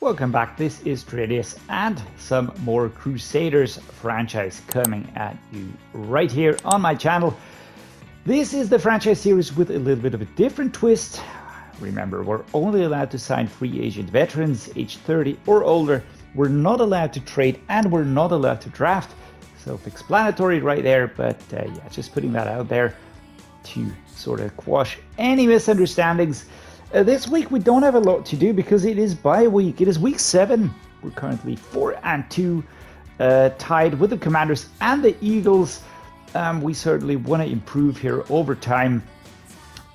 Welcome back, this is Dreddeus and some more Crusaders franchise coming at you right here on my channel. This is the franchise series with a little bit of a different twist. Remember, we're only allowed to sign free agent veterans age 30 or older. We're not allowed to trade and we're not allowed to draft. Self-explanatory right there, but yeah, just putting that out there to sort of quash any misunderstandings. This week we don't have a lot to do because it is bye week. It is week 7. We're currently 4-2, tied with the Commanders and the Eagles. We certainly want to improve here over time.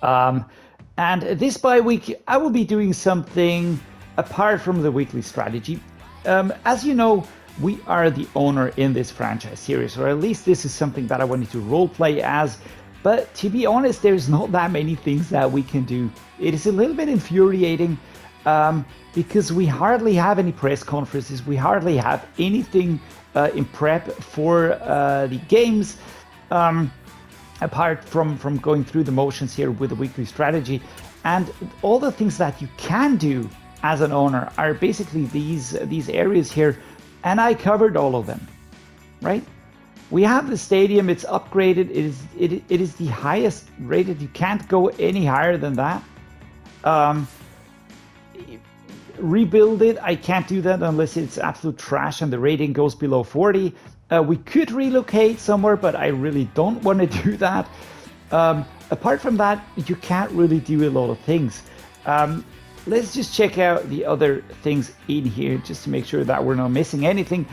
And this bye week I will be doing something apart from the weekly strategy. As you know, we are the owner in this franchise series, or at least this is something that I wanted to role play as. But to be honest, there's not that many things that we can do. It is a little bit infuriating because we hardly have any press conferences. We hardly have anything in prep for the games, apart from going through the motions here with the weekly strategy. And all the things that you can do as an owner are basically these areas here. And I covered all of them, right? We have the stadium, it's upgraded, it is the highest rated, you can't go any higher than that. Rebuild it, I can't do that unless it's absolute trash and the rating goes below 40. We could relocate somewhere, but I really don't want to do that. Apart from that, you can't really do a lot of things. Let's just check out the other things in here just to make sure that we're not missing anything.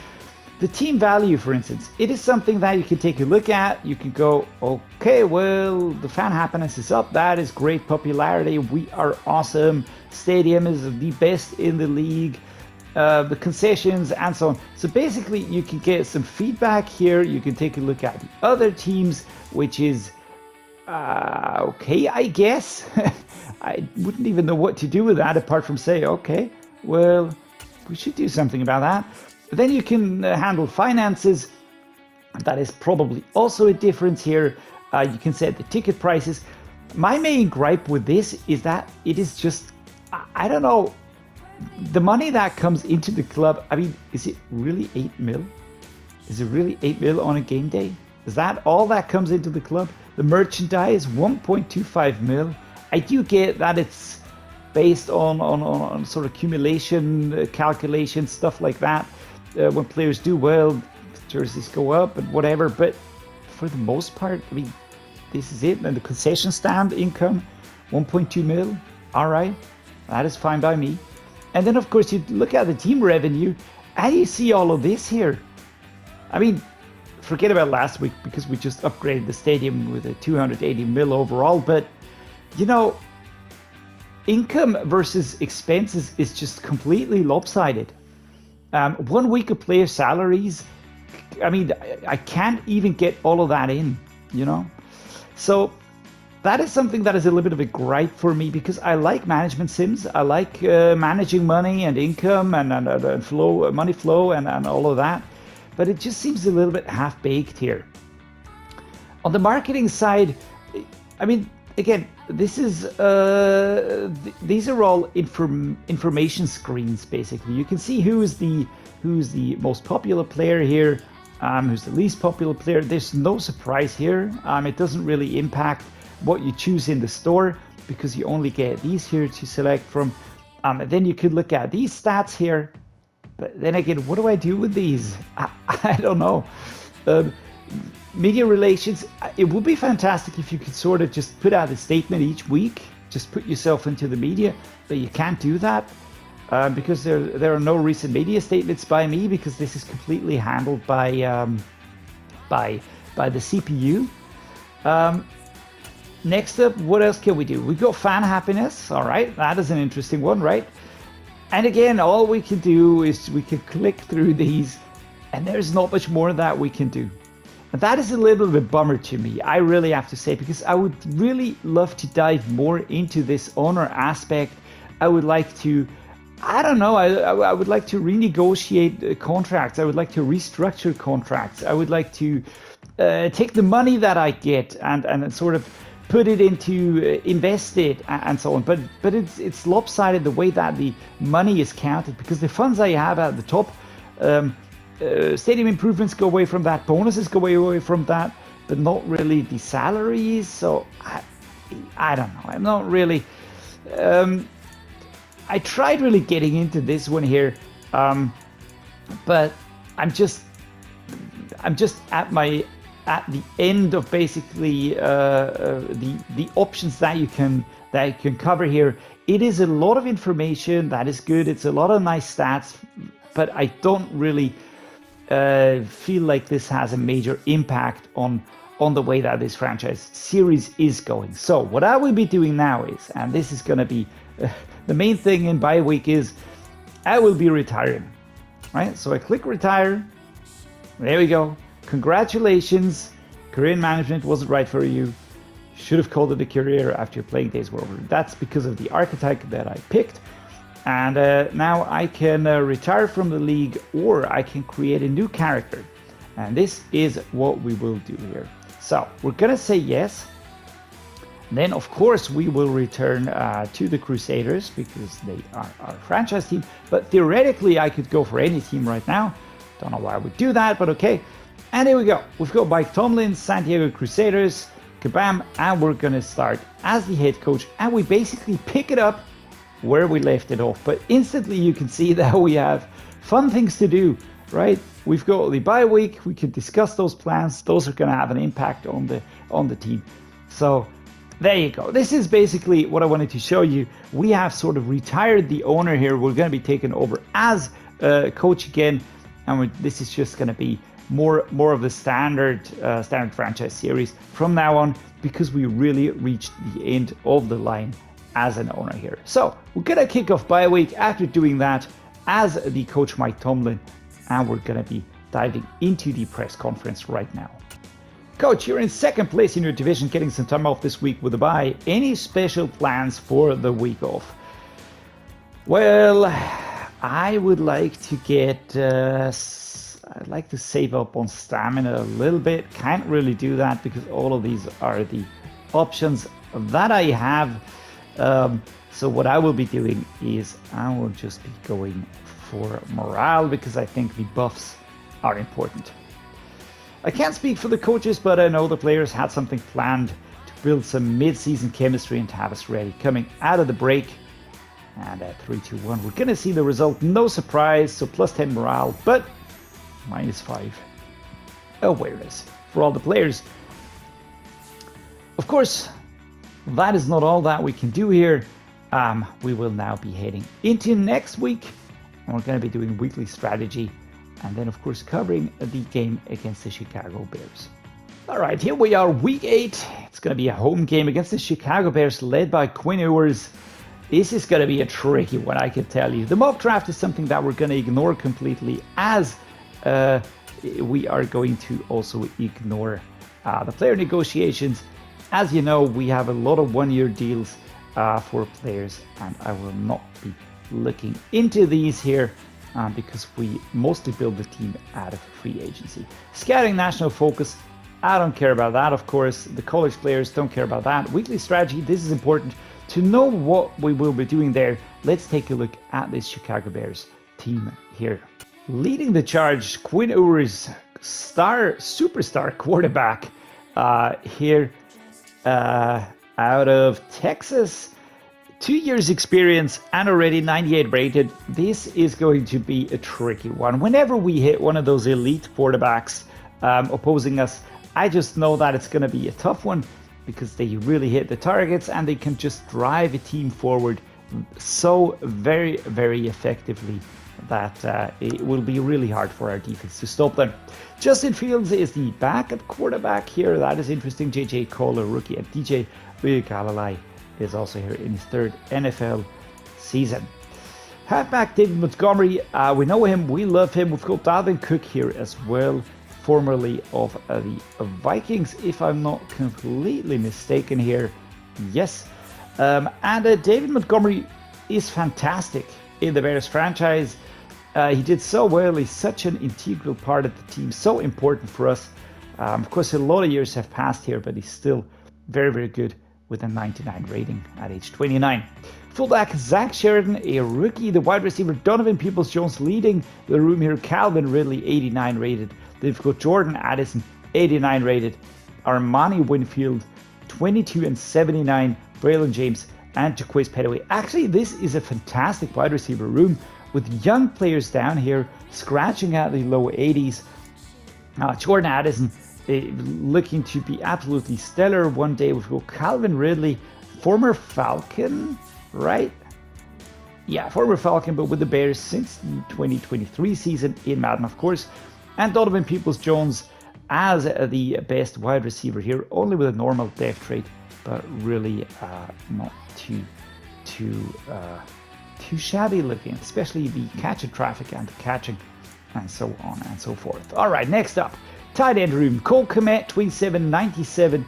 The team value, for instance, it is something that you can take a look at. You can go, okay, well, the fan happiness is up. That is great popularity. We are awesome. Stadium is the best in the league. The concessions and so on. So basically, you can get some feedback here. You can take a look at the other teams, which is okay, I guess. I wouldn't even know what to do with that apart from say, okay, well, we should do something about that. Then you can handle finances. That is probably also a difference here. You can set the ticket prices. My main gripe with this is that it is just, I don't know, the money that comes into the club. I mean, is it really 8 mil? Is it really 8 mil on a game day? Is that all that comes into the club? The merchandise, 1.25 mil. I do get that it's based on sort of accumulation, calculation, stuff like that. When players do well, jerseys go up and whatever. But for the most part, I mean, this is it. And the concession stand income, 1.2 mil. All right, that is fine by me. And then, of course, you look at the team revenue and you see all of this here. I mean, forget about last week because we just upgraded the stadium with a 280 mil overall. But, you know, income versus expenses is just completely lopsided. 1 week of player salaries, I mean, I can't even get all of that in, you know? So that is something that is a little bit of a gripe for me because I like management sims. I like managing money and income and flow, money flow and all of that. But it just seems a little bit half-baked here. On the marketing side, I mean, again, this is these are all information screens basically. You can see who's the most popular player here, who's the least popular player. There's no surprise here. It doesn't really impact what you choose in the store because you only get these here to select from. Then you could look at these stats here, but then again, what do I do with these? I don't know. Media relations, it would be fantastic if you could sort of just put out a statement each week, just put yourself into the media, but you can't do that because there are no recent media statements by me because this is completely handled by the CPU. Next up, what else can we do? We've got fan happiness. All right, that is an interesting one, right? And again, all we can do is we can click through these and there's not much more that we can do. And that is a little bit bummer to me, I really have to say, because I would really love to dive more into this owner aspect. I would like to, I don't know, I would like to renegotiate contracts. I would like to restructure contracts. I would like to take the money that I get and sort of put it into invest it and so on. But it's lopsided the way that the money is counted, because the funds I have at the top, stadium improvements go away from that, bonuses go away from that, but not really the salaries. So I don't know. I'm not really. I tried really getting into this one here, but I'm just at the end of basically the options that you can cover here. It is a lot of information that is good. It's a lot of nice stats, but I don't really feel like this has a major impact on the way that this franchise series is going. So what I will be doing now is, and this is going to be the main thing in bye week, is I will be retiring, right? So I click retire. There we go. Congratulations. Career management wasn't right for you. Should have called it a career after your playing days were over. That's because of the archetype that I picked. And now I can retire from the league, or I can create a new character. And this is what we will do here. So we're going to say yes. Then, of course, we will return to the Crusaders because they are our franchise team. But theoretically, I could go for any team right now. Don't know why I would do that, but okay. And here we go. We've got Mike Tomlin, San Diego Crusaders, kabam, and we're going to start as the head coach. And we basically pick it up where we left it off. But instantly, you can see that we have fun things to do, right? We've got the bye week. We can discuss those plans. Those are going to have an impact on the team. So there you go. This is basically what I wanted to show you. We have sort of retired the owner here. We're going to be taking over as coach again, and this is just going to be more of the standard franchise series from now on, because we really reached the end of the line as an owner here. So we're going to kick off bye week after doing that as the coach Mike Tomlin, and we're going to be diving into the press conference right now. Coach, you're in second place in your division, getting some time off this week with a bye. Any special plans for the week off? Well, I would like to get, I'd like to save up on stamina a little bit. Can't really do that because all of these are the options that I have. So what I will be doing is I will just be going for morale, because I think the buffs are important. I can't speak for the coaches, but I know the players had something planned to build some mid-season chemistry and to have us ready coming out of the break. And at 3-2-1, we're going to see the result. No surprise, so plus 10 morale, but minus 5 awareness for all the players. Of course, that is not all that we can do here. We will now be heading into next week, and we're going to be doing weekly strategy. And then, of course, covering the game against the Chicago Bears. All right, here we are, week 8. It's going to be a home game against the Chicago Bears, led by Quinn Ewers. This is going to be a tricky one, I can tell you. The mock draft is something that we're going to ignore completely, as we are going to also ignore the player negotiations. As you know, we have a lot of one-year deals for players, and I will not be looking into these here. Because we mostly build the team out of free agency. Scouting national focus, I don't care about that, of course. The college players don't care about that. Weekly strategy, this is important to know what we will be doing there. Let's take a look at this Chicago Bears team here. Leading the charge, Quinn Ewers, superstar quarterback here out of Texas. 2 years experience and already 98 rated. This is going to be a tricky one. Whenever we hit one of those elite quarterbacks opposing us, I just know that it's going to be a tough one, because they really hit the targets and they can just drive a team forward so very, very effectively that it will be really hard for our defense to stop them. Justin Fields is the backup quarterback here. That is interesting. J.J. Cole, rookie, and DJ Uiagalelei is also here in his third NFL season. Halfback David Montgomery, we know him, we love him. We've got Dalvin Cook here as well, formerly of the Vikings, if I'm not completely mistaken here. Yes. And David Montgomery is fantastic in the Bears franchise. He did so well. He's such an integral part of the team, so important for us. Of course, a lot of years have passed here, but he's still very, very good with a 99 rating at age 29. Fullback Zach Sheridan, a rookie. The wide receiver Donovan Peoples-Jones leading the room here. Calvin Ridley, 89 rated. They've got Jordan Addison, 89 rated. Armani Winfield, 22 and 79. Braylon James and Jaquez Petaway. Actually, this is a fantastic wide receiver room with young players down here scratching at the low 80s. Jordan Addison looking to be absolutely stellar one day. We've got Calvin Ridley, former Falcon, right? Yeah, former Falcon, but with the Bears since the 2023 season in Madden, of course. And Donovan Peoples-Jones as the best wide receiver here, only with a normal depth trait, but really not too shabby looking, especially the catch and traffic and the catching and so on and so forth. All right, next up, tight end room. Cole Kmet, 2797.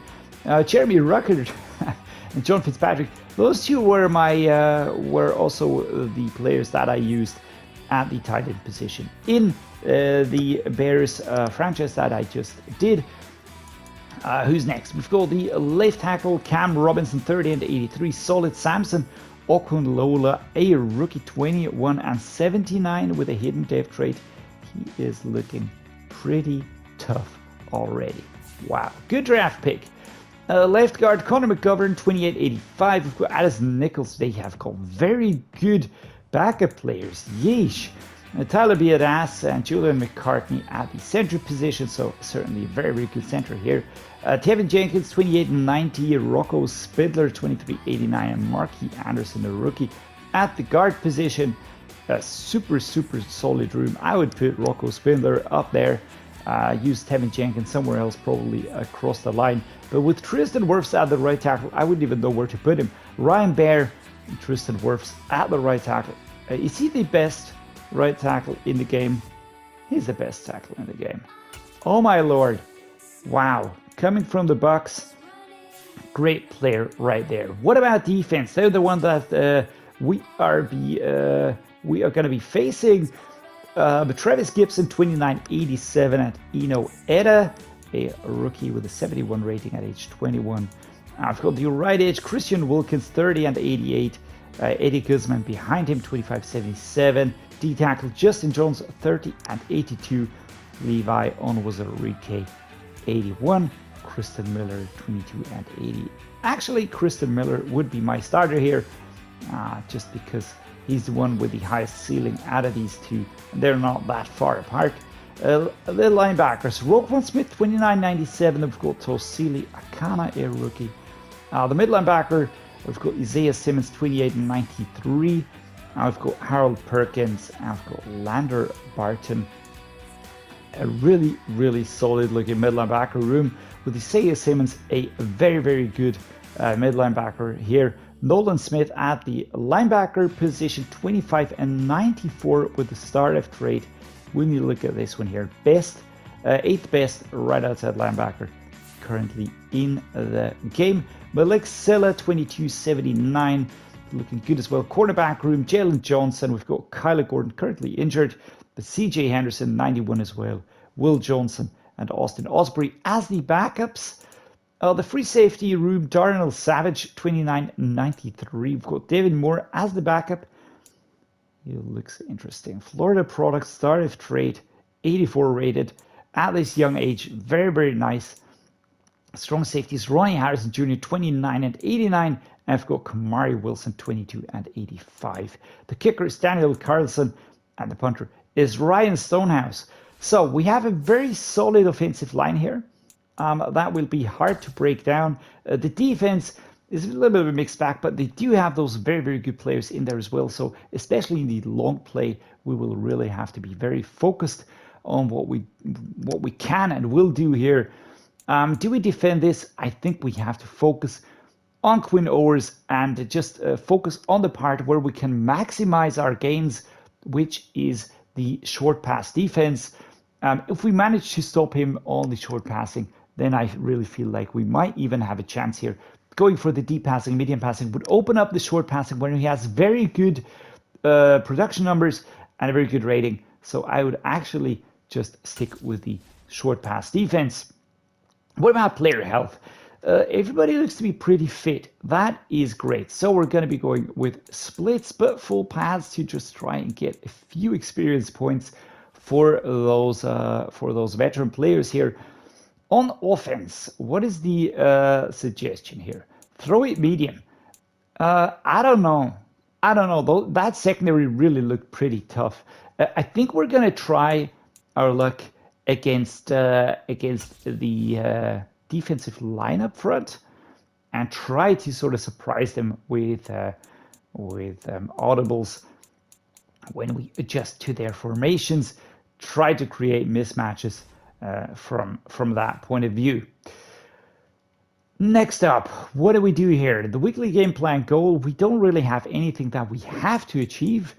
Jeremy Ruckert and John Fitzpatrick. Those two were were also the players that I used at the tight end position in the Bears franchise that I just did. Who's next? We've got the left tackle Cam Robinson, 30 and 83. Solid Samson Okunlola, a rookie, 21 and 79 with a hidden depth trait. He is looking pretty tough already. Wow, good draft pick. Left guard Connor McGovern, 2885. We've got Addison Nichols. They have got very good backup players. Yeesh. Tyler Biadasz and Julian McCartney at the center position, so certainly a very, very good center here. Tevin Jenkins, 28 and 90. Rocco Spindler, 2389. And Marquis Anderson, the rookie, at the guard position. A super, super solid room. I would put Rocco Spindler up there. Use Tevin Jenkins somewhere else, probably across the line. But with Tristan Wirfs at the right tackle, I wouldn't even know where to put him. Ryan Baer and Tristan Wirfs at the right tackle. Is he the best right tackle in the game? He's the best tackle in the game. Oh my lord. Wow. Coming from the Bucks, great player right there. What about defense? They're the one that we are going to be facing. But Travis Gibson, 2987 at Eno Etta, a rookie with a 71 rating at age 21. I've got the right edge Christian Wilkins, 30 and 88. Eddie Guzman behind him, 2577. D tackle Justin Jones, 30 and 82. Levi Onwuzurike, 81. Kristen Miller, 22 and 80. Actually, Kristen Miller would be my starter here, just because he's the one with the highest ceiling out of these two, and they're not that far apart. The linebackers, Roquan Smith, 2997. We've got Tosili Akana, a rookie. The mid linebacker, we've got Isaiah Simmons, 28 and 93. I've got Harold Perkins. I've got Lander Barton. A really, really solid looking mid linebacker room with Isaiah Simmons, a very, very good mid linebacker here. Nolan Smith at the linebacker position, 25 and 94 with the star F trade. When you look at this one here, eighth best right outside linebacker currently in the game. Malik Silla, 2279, looking good as well. Cornerback room, Jalen Johnson. We've got Kyler Gordon currently injured, but CJ Henderson, 91 as well. Will Johnson and Austin Osbury as the backups. The free safety room, Darnell Savage, 2993. We've got David Moore as the backup. He looks interesting. Florida product, star of trade, 84 rated. At this young age, very, very nice. Strong safeties, Ronnie Harrison Jr., 29 and 89. And I've got Kamari Wilson, 22 and 85. The kicker is Daniel Carlson, and the punter is Ryan Stonehouse. So we have a very solid offensive line here. That will be hard to break down. The defense is a little bit of a mixed bag, but they do have those very, very good players in there as well. So especially in the long play, we will really have to be very focused on what we can and will do here. Do we defend this? I think we have to focus on Quinn Owers and just focus on the part where we can maximize our gains, which is the short pass defense. If we manage to stop him on the short passing, then I really feel like we might even have a chance here. Going for the deep passing, medium passing would open up the short passing when he has very good production numbers and a very good rating. So I would actually just stick with the short pass defense. What about player health? Everybody looks to be pretty fit. That is great. So we're going to be going with splits, but full pads to just try and get a few experience points for those veteran players here. On offense, what is the suggestion here? Throw it medium. I don't know. I don't know. Though that secondary really looked pretty tough. I think we're gonna try our luck against the defensive line up front and try to sort of surprise them with audibles when we adjust to their formations. Try to create mismatches from that point of view. Next up, what do we do here? The weekly game plan goal, we don't really have anything that we have to achieve.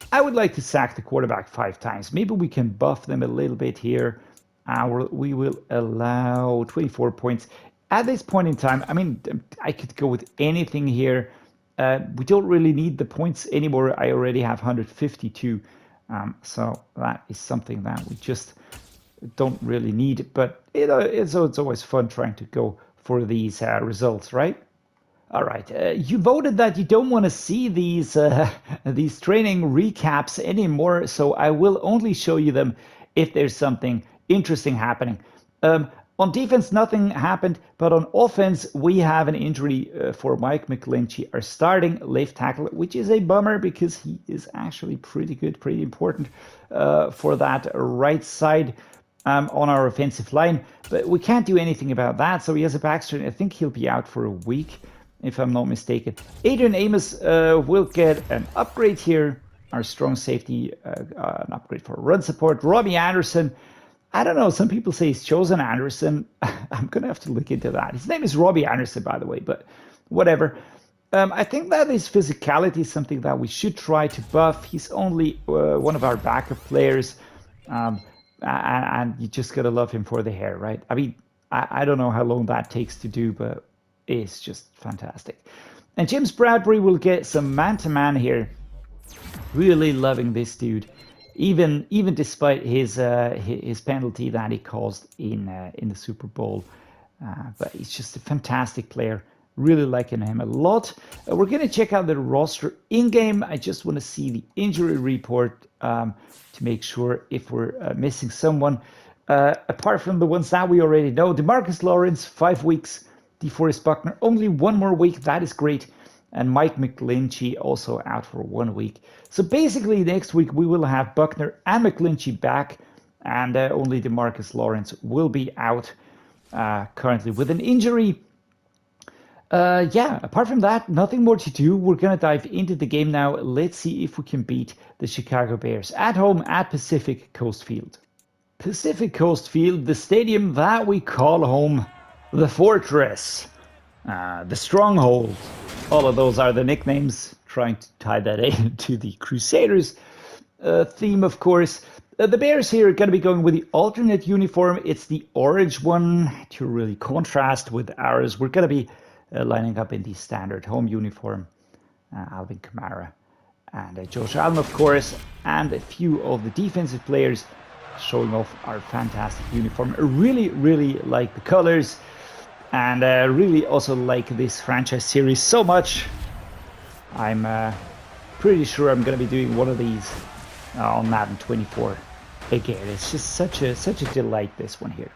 I would like to sack the quarterback 5 times. Maybe we can buff them a little bit here. We will allow 24 points. At this point in time, I mean, I could go with anything here. We don't really need the points anymore. I already have 152. So that is something that we just don't really need. But it's always fun trying to go for these results, right? All right, you voted that you don't want to see these training recaps anymore, so I will only show you them if there's something interesting happening. On defense, nothing happened, but on offense, we have an injury for Mike McGlinchey, our starting left tackle, which is a bummer because he is actually pretty good, pretty important for that right side. On our offensive line, but we can't do anything about that. So he has a back strain. I think he'll be out for a week, if I'm not mistaken. Adrian Amos will get an upgrade here. Our strong safety, an upgrade for run support. Robbie Anderson, I don't know. Some people say he's chosen Anderson. I'm going to have to look into that. His name is Robbie Anderson, by the way, but whatever. I think that his physicality is something that we should try to buff. He's only one of our backup players. And you just gotta love him for the hair, right? I mean, I don't know how long that takes to do, but it's just fantastic. And James Bradbury will get some man-to-man here. Really loving this dude, even despite his penalty that he caused in the Super Bowl. But he's just a fantastic player. Really liking him a lot. We're going to check out the roster in-game. I just want to see the injury report to make sure if we're missing someone. Apart from the ones that we already know. DeMarcus Lawrence, 5 weeks. DeForest Buckner, only 1 more week. That is great. And Mike McGlinchey also out for 1 week. So basically next week we will have Buckner and McGlinchey back. And only DeMarcus Lawrence will be out currently with an injury. Yeah, apart from that, nothing more to do. We're going to dive into the game now. Let's see if we can beat the Chicago Bears at home at Pacific Coast Field. Pacific Coast Field, the stadium that we call home, the Fortress, the Stronghold. All of those are the nicknames, trying to tie that into the Crusaders theme, of course. The Bears here are going to be going with the alternate uniform. It's the orange one to really contrast with ours. We're going to be lining up in the standard home uniform. Alvin Kamara and Josh Allen, of course, and a few of the defensive players showing off our fantastic uniform. I really like the colors, and really also like this franchise series so much. I'm pretty sure I'm going to be doing one of these on Madden 24 again. It's just such a delight, this one here.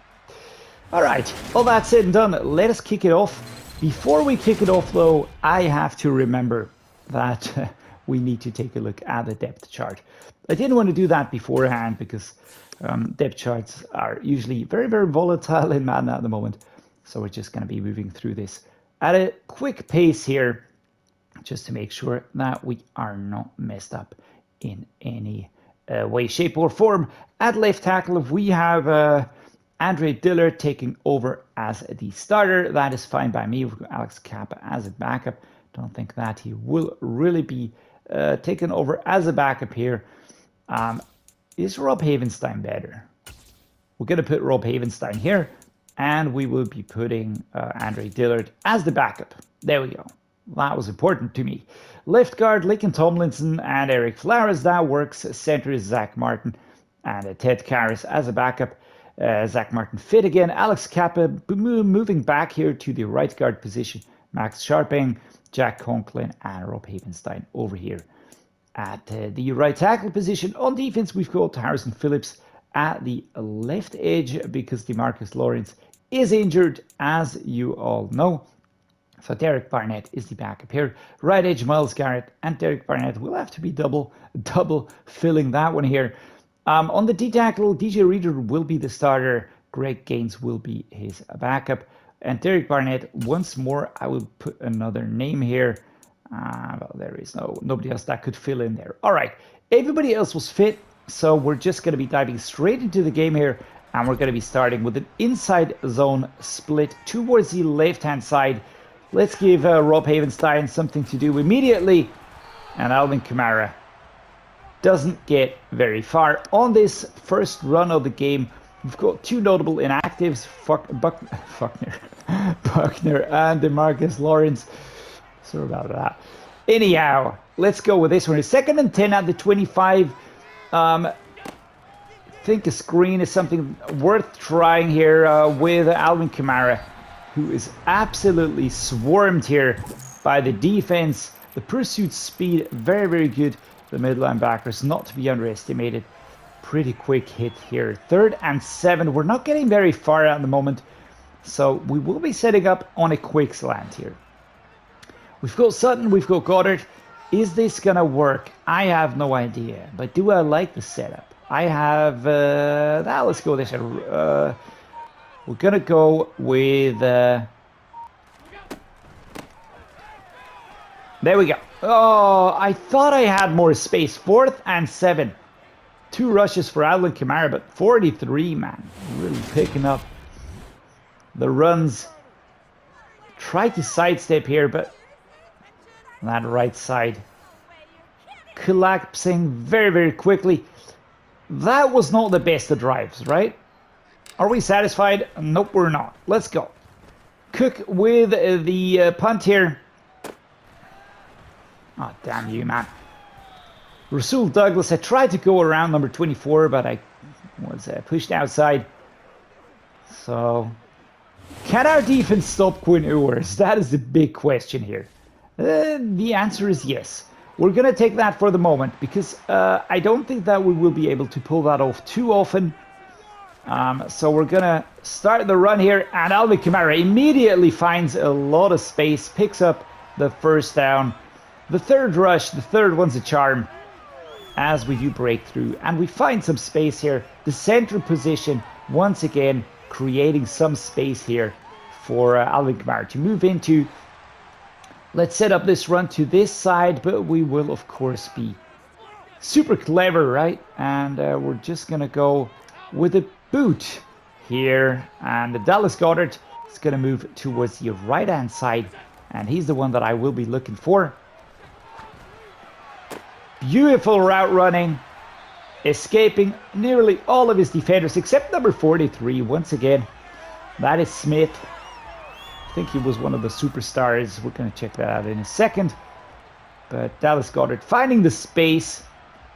All right, all that said and done, let us kick it off. Before we kick it off, though, I have to remember that we need to take a look at the depth chart. I didn't want to do that beforehand because depth charts are usually very volatile in Madden at the moment. So we're just going to be moving through this at a quick pace here, just to make sure that we are not messed up in any way, shape, or form. At left tackle, we have Andre Dillard taking over as the starter. That is fine by me. We've got Alex Kappa as a backup. Don't think that he will really be taken over as a backup here. Is Rob Havenstein better? We're going to put Rob Havenstein here, and we will be putting Andre Dillard as the backup. There we go. That was important to me. Left guard, Laken Tomlinson and Eric Flores. That works. Center is Zach Martin and Ted Karras as a backup. Zach Martin fit again. Alex Kappa moving back here to the right guard position. Max Sharping, Jack Conklin, and Rob Havenstein over here at the right tackle position. On defense, we've got Harrison Phillips at the left edge because DeMarcus Lawrence is injured, as you all know. So Derek Barnett is the backup here. Right edge, Myles Garrett and Derek Barnett will have to be double filling that one here. On the D tackle, DJ Reader will be the starter. Greg Gaines will be his backup. And Derek Barnett, once more, I will put another name here. Well, there is nobody else that could fill in there. All right, everybody else was fit, so we're just going to be diving straight into the game here, and we're going to be starting with an inside zone split towards the left-hand side. Let's give Rob Havenstein something to do immediately, and Alvin Kamara doesn't get very far. On this first run of the game, we've got two notable inactives, Buckner and DeMarcus Lawrence. Sorry about that. Anyhow, let's go with this one. 2nd and 10 at the 25. I think a screen is something worth trying here with Alvin Kamara, who is absolutely swarmed here by the defense. The pursuit speed, very, very good. The mid linebackers, not to be underestimated. Pretty quick hit here. 3rd and 7. We're not getting very far at the moment, so we will be setting up on a quick slant here. We've got Sutton, we've got Goddard. Is this going to work? I have no idea, but do I like the setup? I have, let's go this. We're going to go with, there we go. Oh, I thought I had more space. 4th and 7. 2 rushes for Alvin Kamara, but 43, man. Really picking up the runs. Try to sidestep here, but that right side collapsing very, very quickly. That was not the best of drives, right? Are we satisfied? Nope, we're not. Let's go. Cook with the punt here. Oh, damn you, man. Rasul Douglas, I tried to go around number 24, but I was pushed outside. So, can our defense stop Quinn Ewers? That is the big question here. The answer is yes. We're going to take that for the moment because I don't think that we will be able to pull that off too often. So we're going to start the run here, and Alvin Kamara immediately finds a lot of space, picks up the first down. The 3rd rush, the 3rd one's a charm as we do break through, and we find some space here. The center position, once again, creating some space here for Alvin Kamara to move into. Let's set up this run to this side, but we will, of course, be super clever, right? And we're just going to go with a boot here. And the Dallas Goddard is going to move towards the right-hand side, and he's the one that I will be looking for. Beautiful route running, escaping nearly all of his defenders, except number 43, once again. That is Smith. I think he was one of the superstars. We're going to check that out in a second. But Dallas Goddard finding the space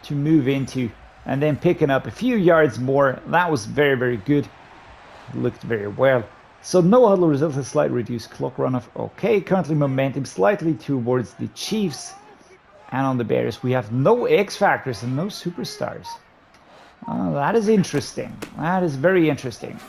to move into and then picking up a few yards more. That was very, very good. Looked very well. So no huddle results, a slight reduced clock runoff. Okay, currently momentum slightly towards the Chiefs. And on the Bears, we have no X Factors and no superstars. That is interesting. That is very interesting.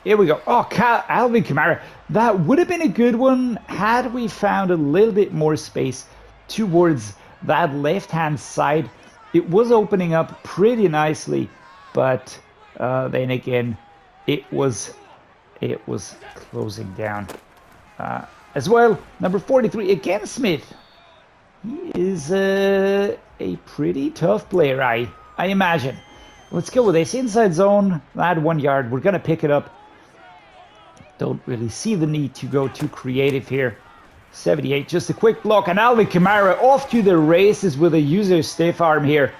Here we go. Oh, Alvin Kamara. That would have been a good one had we found a little bit more space towards that left-hand side. It was opening up pretty nicely, but then again, it was closing down as well. Number 43, again Smith. He is a pretty tough player, I imagine. Let's go with this. Inside zone, that 1 yard. We're going to pick it up. Don't really see the need to go too creative here. 78, just a quick block. And Alvin Kamara off to the races with a user stiff arm here.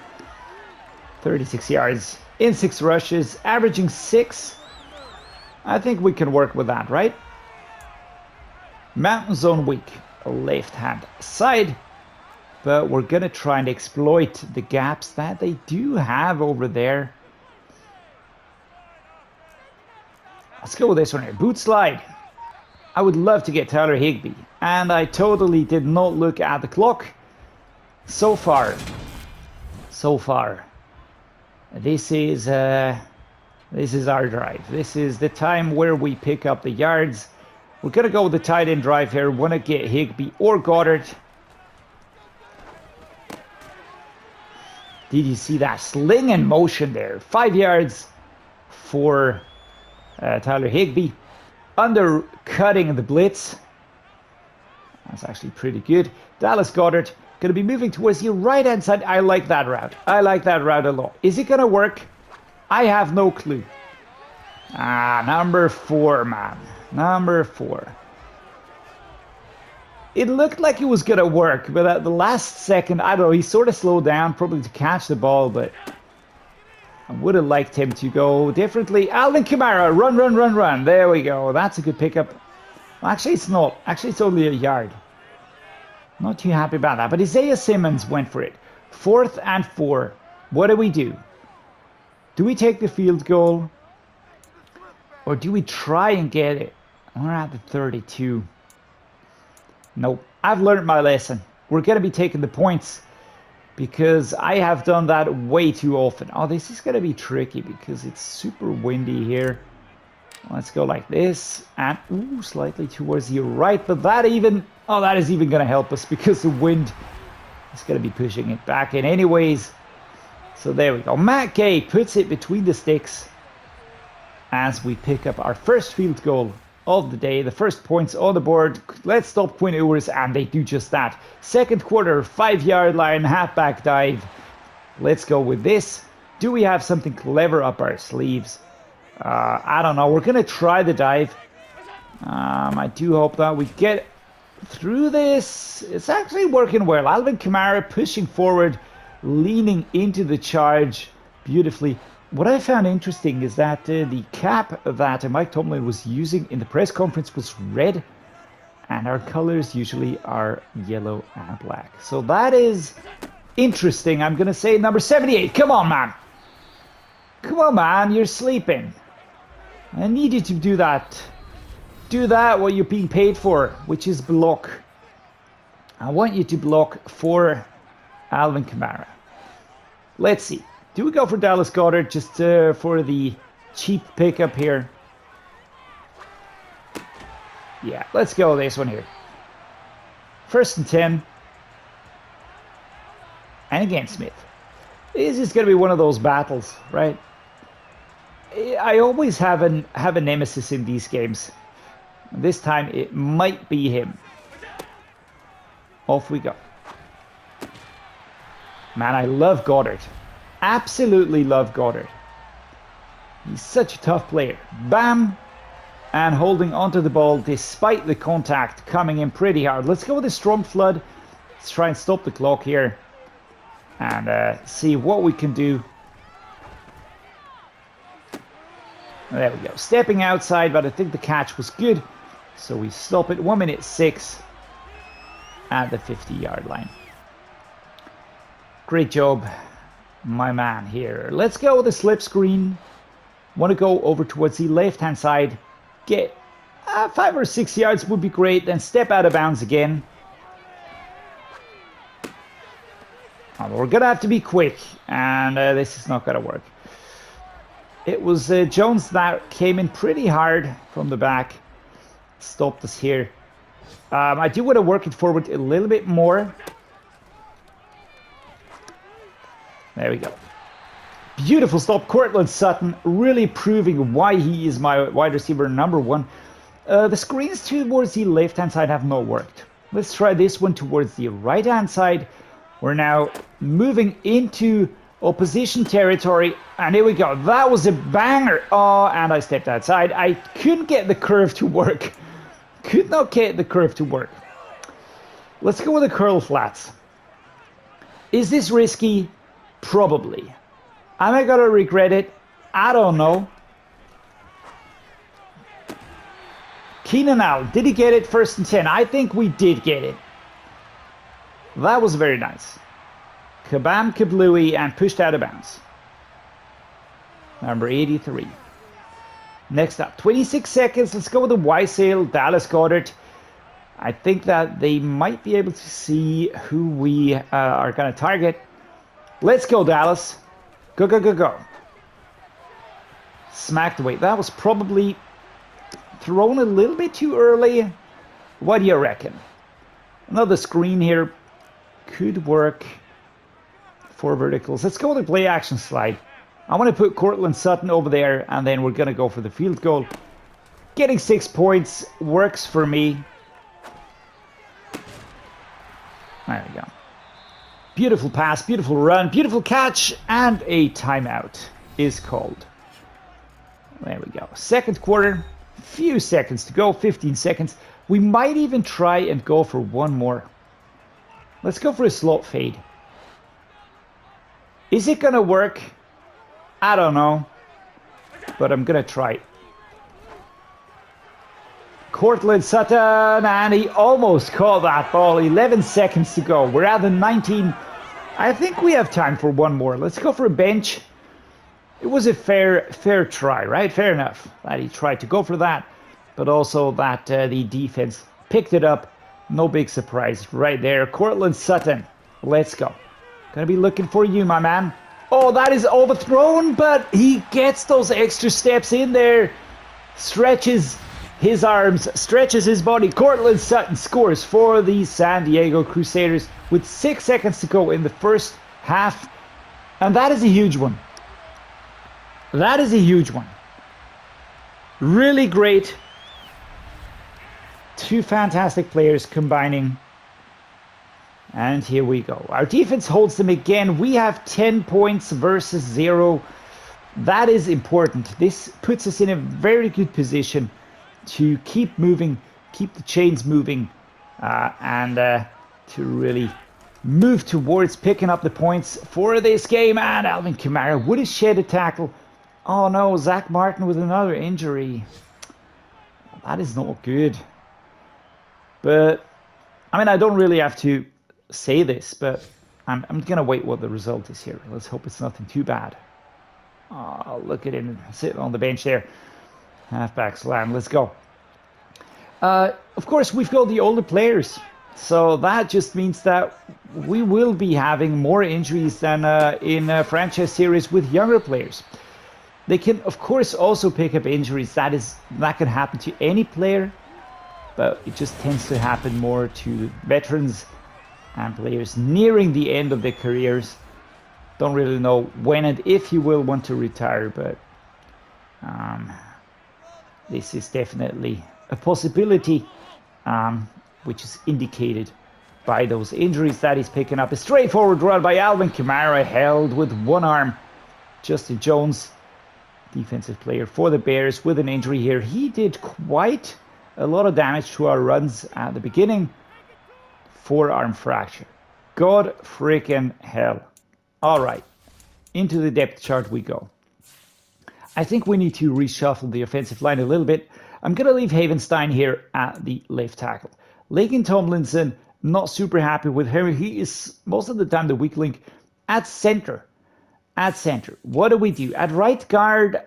36 yards in 6 rushes, averaging 6. I think we can work with that, right? Mountain zone weak, left-hand side. But we're going to try and exploit the gaps that they do have over there. Let's go with this one here. Boot slide. I would love to get Tyler Higbee. And I totally did not look at the clock. So far. This is our drive. This is the time where we pick up the yards. We're going to go with the tight end drive here. Want to get Higbee or Goddard. Did you see that sling in motion there? 5 yards for Tyler Higbee. Undercutting the blitz. That's actually pretty good. Dallas Goddard going to be moving towards the right-hand side. I like that route. I like that route a lot. Is it going to work? I have no clue. Number 4, man. Number 4. It looked like it was going to work, but at the last second, I don't know, he sort of slowed down, probably to catch the ball, but I would have liked him to go differently. Alvin Kamara, run. There we go. That's a good pickup. Well, actually, it's not. Actually, it's only a yard. Not too happy about that, but Isaiah Simmons went for it. 4th and 4. What do? Do we take the field goal? Or do we try and get it? We're at the 32. Nope. I've learned my lesson. We're going to be taking the points because I have done that way too often. Oh, this is going to be tricky because it's super windy here. Let's go like this. And, ooh, slightly towards the right. But that is even going to help us because the wind is going to be pushing it back in anyways. So there we go. Matt Gay puts it between the sticks as we pick up our first field goal of the day. The first points on the board. Let's stop Quinn Ewers, and they do just that. Second quarter, 5-yard line, halfback dive. Let's go with this. Do we have something clever up our sleeves? I don't know. We're going to try the dive. I do hope that we get through this. It's actually working well. Alvin Kamara pushing forward, leaning into the charge beautifully. What I found interesting is that the cap that Mike Tomlin was using in the press conference was red, and our colors usually are yellow and black. So that is interesting. I'm going to say number 78. Come on, man. Come on, man. You're sleeping. I need you to do that. Do that what you're being paid for, which is block. I want you to block for Alvin Kamara. Let's see. Do we go for Dallas Goddard just for the cheap pickup here? Yeah, let's go this one here. 1st and 10. And again, Smith. This is going to be one of those battles, right? I always have a nemesis in these games. This time it might be him. Off we go. Man, I love Goddard. Absolutely love Goddard. He's such a tough player. Bam! And holding onto the ball despite the contact coming in pretty hard. Let's go with a strong flood. Let's try and stop the clock here. And see what we can do. There we go. Stepping outside, but I think the catch was good. So we stop it. 1 minute 6 at the 50-yard line. Great job, my man here. Let's go with a slip screen. Want to go over towards the left-hand side. Get 5 or 6 yards would be great. Then step out of bounds again. Oh, we're going to have to be quick. And this is not going to work. It was Jones that came in pretty hard from the back. Stopped us here. I do want to work it forward a little bit more. There we go. Beautiful stop. Cortland Sutton really proving why he is my wide receiver number 1. The screens towards the left-hand side have not worked. Let's try this one towards the right-hand side. We're now moving into opposition territory. And here we go. That was a banger. Oh, and I stepped outside. I couldn't get the curve to work. Could not get the curve to work. Let's go with the curl flats. Is this risky? Probably. Am I gonna regret it? I don't know. Keenan Allen, did he get it 1st and 10? I think we did get it. That was very nice. Kabam kablooey and pushed out of bounds. Number 83. Next up, 26 seconds. Let's go with the Y sail, Dallas Goddard. I think that they might be able to see who we are going to target. Let's go, Dallas. Go, go, go, go. Smacked away. That was probably thrown a little bit too early. What do you reckon? Another screen here could work for verticals. Let's go with the play action slide. I want to put Courtland Sutton over there, and then we're going to go for the field goal. Getting 6 points works for me. There we go. Beautiful pass, beautiful run, beautiful catch, and a timeout is called. There we go. Second quarter, few seconds to go, 15 seconds. We might even try and go for one more. Let's go for a slot fade. Is it going to work? I don't know, but I'm going to try it. Courtland Sutton, and he almost caught that ball. 11 seconds to go. We're at the 19. I think we have time for one more. Let's go for a bench. It was a fair try, right? Fair enough that he tried to go for that, but also that the defense picked it up. No big surprise right there. Courtland Sutton, let's go. Gonna be looking for you, my man. Oh, that is overthrown, but he gets those extra steps in there. Stretches his arms, stretches his body. Courtland Sutton scores for the San Diego Crusaders with 6 seconds to go in the first half. And that is a huge one. That is a huge one. Really great. Two fantastic players combining. And here we go. Our defense holds them again. We have 10 points versus 0. That is important. This puts us in a very good position to keep moving, keep the chains moving, and to really move towards picking up the points for this game. And Alvin Kamara would have shed a tackle. Oh no, Zach Martin with another injury. That is not good. But, I mean, I don't really have to say this, but I'm going to wait what the result is here. Let's hope it's nothing too bad. Oh, look at him sitting on the bench there. Halfback slam, let's go. Of course, we've got the older players. So that just means that we will be having more injuries than in a franchise series with younger players. They can, of course, also pick up injuries. That can happen to any player, but it just tends to happen more to veterans and players nearing the end of their careers. Don't really know when and if you will want to retire, but this is definitely a possibility, which is indicated by those injuries that he's picking up. A straightforward run by Alvin Kamara, held with one arm. Justin Jones, defensive player for the Bears, with an injury here. He did quite a lot of damage to our runs at the beginning. Forearm fracture. God freaking hell. All right, into the depth chart we go. I think we need to reshuffle the offensive line a little bit. I'm going to leave Havenstein here at the left tackle. Laken Tomlinson, not super happy with him. He is most of the time the weak link at center. At center, what do we do? At right guard,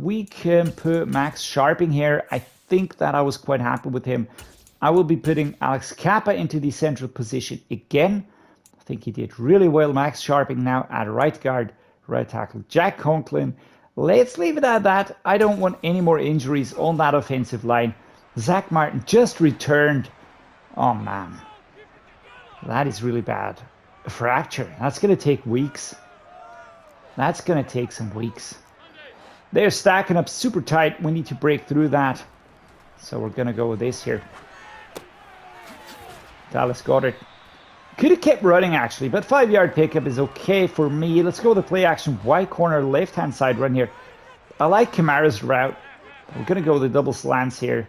we can put Max Sharping here. I think that I was quite happy with him. I will be putting Alex Kappa into the central position again. I think he did really well. Max Sharping now at right guard, right tackle. Jack Conklin. Let's leave it at that. I don't want any more injuries on that offensive line. Zach Martin just returned. Oh man, that is really bad. A fracture. That's going to take weeks. That's going to take some weeks. They're stacking up super tight. We need to break through that. So we're going to go with this here. Dallas Goddard. Could have kept running actually, but 5-yard pickup is okay for me. Let's go with the play action wide corner left-hand side run here. I like Kamara's route. We're going to go with the double slants here.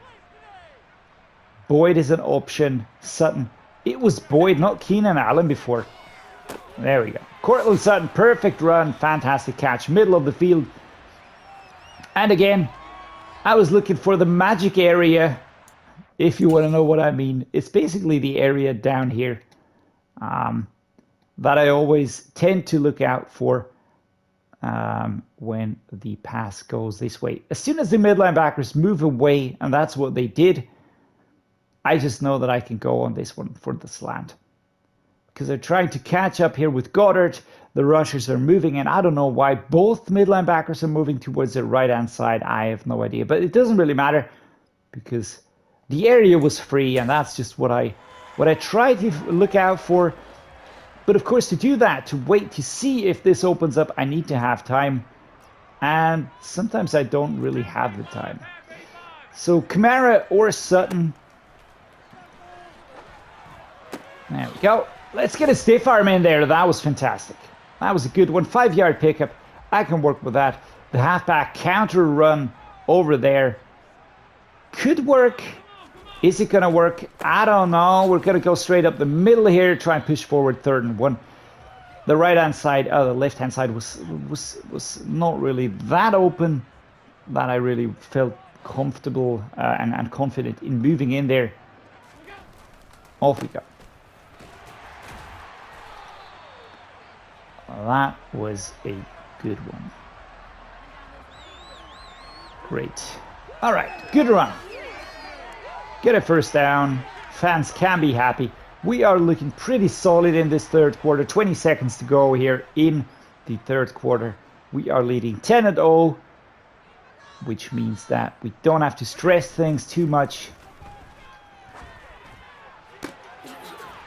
Boyd is an option. Sutton. It was Boyd, not Keenan Allen before. There we go. Courtland Sutton, perfect run, fantastic catch, middle of the field. And again, I was looking for the magic area, if you want to know what I mean. It's basically the area down here that I always tend to look out for. when the pass goes this way. As soon as the mid linebackers move away, and that's what they did, I just know that I can go on this one for the slant. Because they're trying to catch up here with Goddard. The rushers are moving, and I don't know why both mid linebackers are moving towards the right-hand side. I have no idea, but it doesn't really matter because the area was free, and that's just what I try to look out for. But of course, to do that, to wait to see if this opens up, I need to have time, and sometimes I don't really have the time. So Kamara or Sutton. There we go. Let's get a stiff arm in there. That was fantastic. That was a good one. 5-yard pickup. I can work with that. The halfback counter run over there could work. Is it going to work? I don't know. We're going to go straight up the middle here. Try and push forward 3rd and 1. The right-hand side, the left-hand side was not really that open that I really felt comfortable and confident in moving in there. Off we go. That was a good one. Great. All right, good run. Get a first down. Fans can be happy. We are looking pretty solid in this 3rd quarter. 20 seconds to go here in the 3rd quarter. We are leading 10-0, which means that we don't have to stress things too much.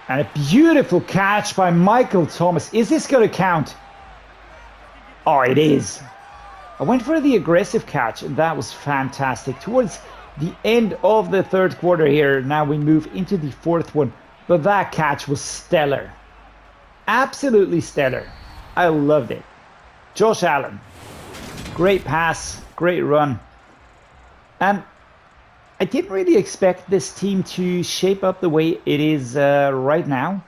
And a beautiful catch by Michael Thomas. Is this going to count? Oh, it is. I went for the aggressive catch, and that was fantastic. Towards the end of the 3rd quarter here, now we move into the 4th one. But that catch was stellar. Absolutely stellar. I loved it. Josh Allen. Great pass, great run. And I didn't really expect this team to shape up the way it is right now.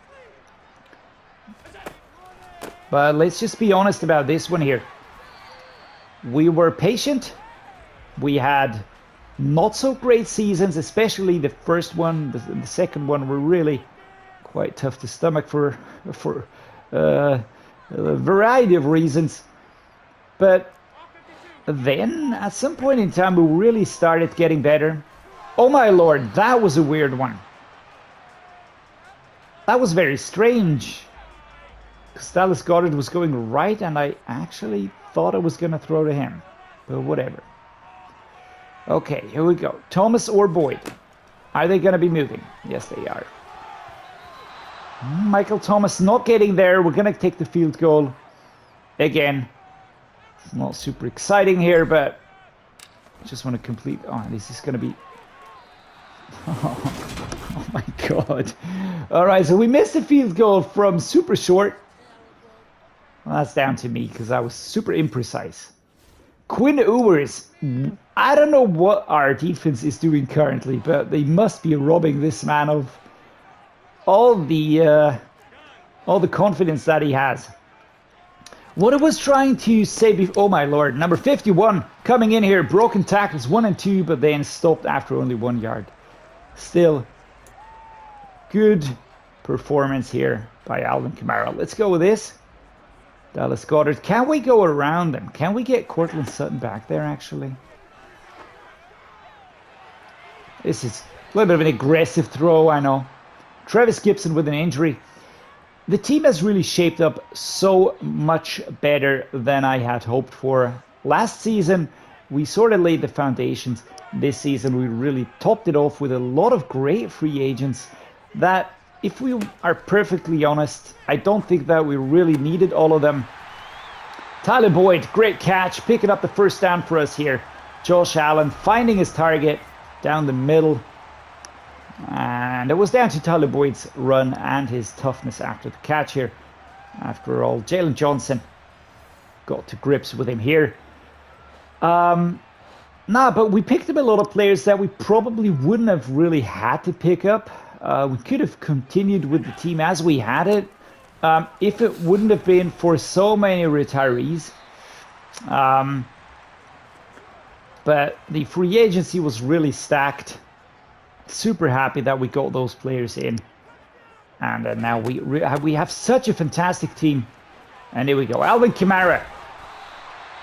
But let's just be honest about this one here. We were patient. We had not so great seasons, especially the first one. The second one were really quite tough to stomach for a variety of reasons. But then at some point in time, we really started getting better. Oh my lord, that was a weird one. That was very strange. Because Dallas Goddard was going right, and I actually thought I was going to throw to him. But whatever. Okay, here we go. Thomas or Boyd. Are they going to be moving? Yes, they are. Michael Thomas not getting there. We're going to take the field goal. Again. It's not super exciting here, but I just want to complete... Oh, this is going to be... Oh my god. Alright, so we missed the field goal from super short. Well, that's down to me because I was super imprecise. Quinn Ewers. I don't know what our defense is doing currently, but they must be robbing this man of all the confidence that he has. What I was trying to say before, oh my lord, number 51 coming in here, broken tackles 1 and 2, but then stopped after only 1 yard. Still, good performance here by Alvin Kamara. Let's go with this. Dallas Goddard. Can we go around them? Can we get Cortland Sutton back there, actually? This is a little bit of an aggressive throw, I know. Travis Gibson with an injury. The team has really shaped up so much better than I had hoped for. Last season, we sort of laid the foundations. This season, we really topped it off with a lot of great free agents that, if we are perfectly honest, I don't think that we really needed all of them. Tyler Boyd, great catch, picking up the first down for us here. Josh Allen finding his target down the middle. And it was down to Tyler Boyd's run and his toughness after the catch here. After all, Jalen Johnson got to grips with him here. But we picked up a lot of players that we probably wouldn't have really had to pick up. We could have continued with the team as we had it if it wouldn't have been for so many retirees. But the free agency was really stacked. Super happy that we got those players in. And now we have such a fantastic team. And here we go. Alvin Kamara.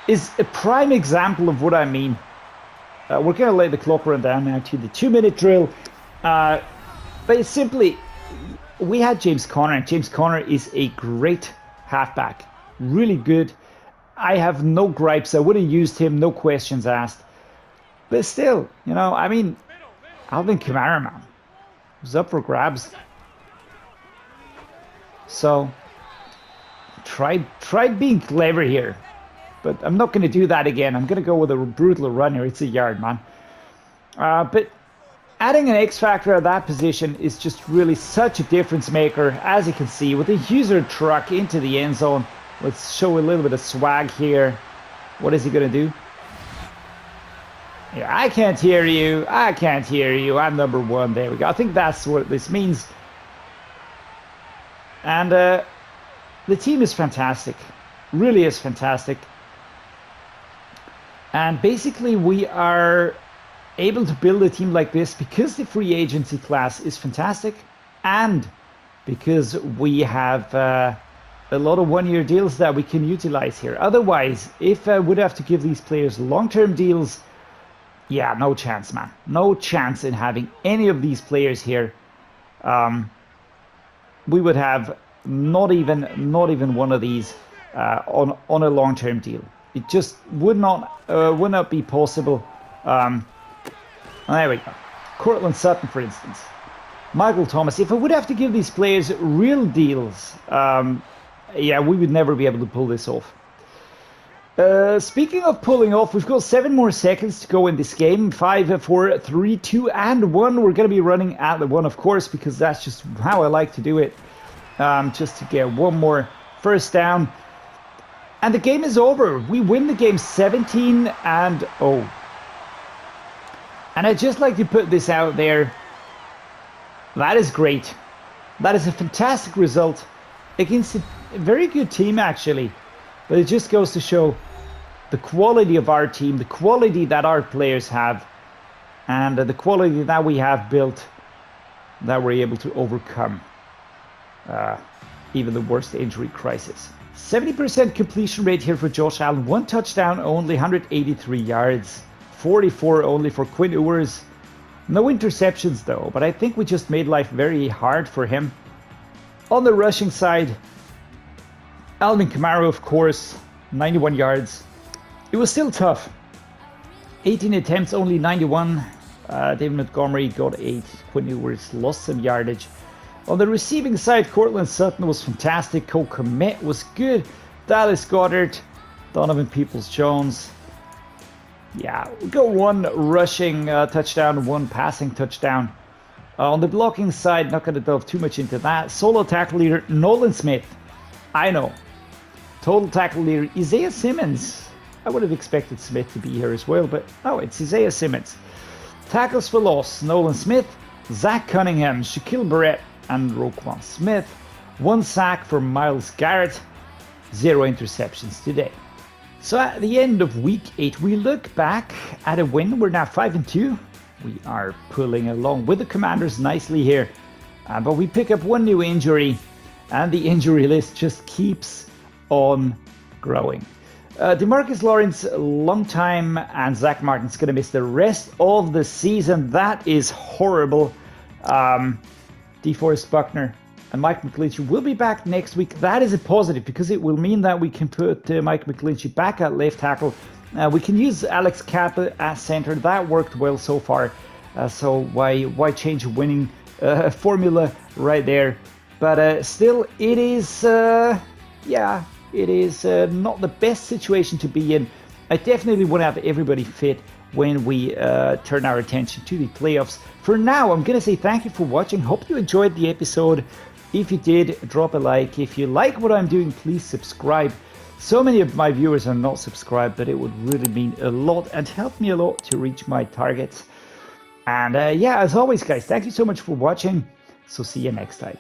is a prime example of what I mean. We're going to let the clock run down now to the 2-minute drill. But it's simply, we had James Conner, and James Conner is a great halfback. Really good. I have no gripes. I would have used him, no questions asked. But still, you know, I mean, Alvin Kamara, man, was up for grabs. So, tried being clever here. But I'm not going to do that again. I'm going to go with a brutal run here. It's a yard, man. But adding an X factor at that position is just really such a difference maker. As you can see, with the user truck into the end zone. Let's show a little bit of swag here. What is he going to do? Yeah, I can't hear you. I can't hear you. I'm number one. There we go. I think that's what this means. And the team is fantastic. Really is fantastic. And basically we are able to build a team like this because the free agency class is fantastic and because we have a lot of one-year deals that we can utilize here. Otherwise, if I would have to give these players long-term deals, yeah, no chance, man. No chance in having any of these players here. We would have not even one of these on a long-term deal. It just would not be possible. There we go. Cortland Sutton, for instance. Michael Thomas. If I would have to give these players real deals, yeah, we would never be able to pull this off. Speaking of pulling off, we've got 7 more seconds to go in this game. 5, 4, 3, 2, and 1. We're going to be running at the 1, of course, because that's just how I like to do it. Just to get one more first down. And the game is over. We win the game 17-0. And I'd just like to put this out there. That is great. That is a fantastic result against a very good team, actually. But it just goes to show the quality of our team, the quality that our players have, and the quality that we have built, that we're able to overcome even the worst injury crisis. 70% completion rate here for Josh Allen. 1 touchdown only, 183 yards. 44 only for Quinn Ewers. No interceptions though, but I think we just made life very hard for him. On the rushing side, Alvin Kamara, of course, 91 yards. It was still tough. 18 attempts, only 91. David Montgomery got 8. Quinn Ewers lost some yardage. On the receiving side, Cortland Sutton was fantastic. Cole Kmet was good. Dallas Goedert, Donovan Peoples-Jones. Yeah, we got 1 rushing touchdown, 1 passing touchdown. On the blocking side, not going to delve too much into that. Solo tackle leader, Nolan Smith. I know. Total tackle leader, Isaiah Simmons. I would have expected Smith to be here as well, but no, it's Isaiah Simmons. Tackles for loss, Nolan Smith, Zach Cunningham, Shaquille Barrett, and Roquan Smith. 1 sack for Myles Garrett. 0 interceptions today. So at the end of week 8, we look back at a win. We're now 5-2. We are pulling along with the Commanders nicely here. But we pick up 1 new injury, and the injury list just keeps on growing. DeMarcus Lawrence, long time, and Zach Martin's going to miss the rest of the season. That is horrible. DeForest Buckner and Mike McGlinchey will be back next week. That is a positive because it will mean that we can put Mike McGlinchey back at left tackle. We can use Alex Kappa at center. That worked well so far. So why change a winning formula right there? But still, it is it is not the best situation to be in. I definitely want to have everybody fit when we turn our attention to the playoffs. For now, I'm going to say thank you for watching. Hope you enjoyed the episode. If you did, drop a like. If you like what I'm doing, please subscribe. So many of my viewers are not subscribed, but it would really mean a lot and help me a lot to reach my targets. And yeah, as always, guys, thank you so much for watching. So see you next time.